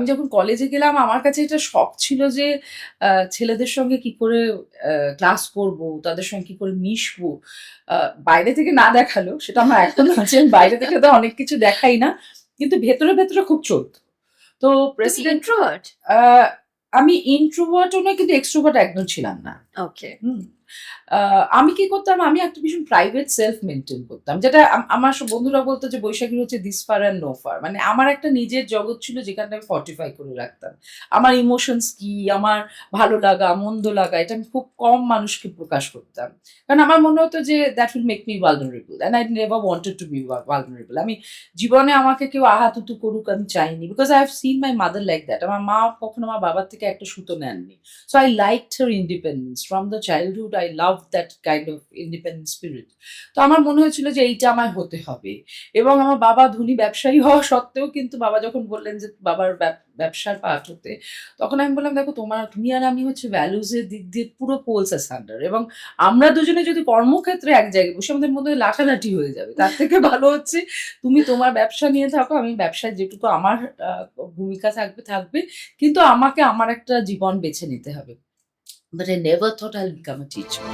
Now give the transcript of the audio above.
আমি যখন কলেজে গেলাম আমার কাছে এটা শখ ছিল যে ছেলেদের সঙ্গে কি করে ক্লাস করব, তাদের সঙ্গে কি করে মিশবো। আ বাইরে থেকে না দেখালেও সেটা আমার এখনো আছে। আমি বাইরে থেকে তো অনেক কিছু দেখাই না। কিন্তু ভেতরে খুব চলত। তো তুমি প্রেসিডেন্ট ইন্ট্রোভার্ট? আ আমি ইন্ট্রোভার্ট ও নই কিন্তু এক্সট্রোভার্ট একদম ছিলাম না। ওকে। হুম। আ আমি কি করতাম? আমি একটা ভীষণ প্রাইভেট সেলফ মেইনটেইন করতাম। যেটা আমার বন্ধুরা বলত যে বৈশাখীর হচ্ছে this far and no far. মানে আমার একটা নিজের জগৎ ছিল যেখানটা আমি ফর্টিফাই করে রাখতাম। আমার ইমোশনস কি, আমার ভালো লাগা, মন্দ লাগা এটা আমি খুব কম মানুষকে প্রকাশ করতাম। কারণ আমার মনে হতো যে that will make me vulnerable and I never wanted to be vulnerable. আমি জীবনে আমাকে কেউ আহাতুতু করুক আমি চাইনি। Because I have seen my mother like that. আমার মা কখনো আমার বাবার থেকে একটা সুতো নেননি। So I liked her independence. From the childhood, I loved that kind of independent spirit. তো আমার মনে হয়েছিল যে এইটা আমায় হতে হবে। এবং আমার বাবা ধনী ব্যবসায়ী হওয়া সত্ত্বেও কিন্তু বাবা যখন বললেন যে বাবার ব্যবসার পার্ট হতে, তখন আমি বললাম, "দেখো তুমি আর আমি হচ্ছে ভ্যালুজ এর দিক দিয়ে পুরো পোলস অ্যাসান্ডার এবং আমরা দুজনে যদি কর্মক্ষেত্রে এক জায়গায় বসে আমাদের মধ্যে লাঠালাঠি হয়ে যাবে। তার থেকে ভালো হচ্ছে তুমি তোমার ব্যবসা নিয়ে থাকো, আমি ব্যবসায় যেটুকু আমার আ ভূমিকা থাকবে। কিন্তু আমাকে আমার একটা জীবন বেছে নিতে হবে।" But I never thought I'll become a teacher.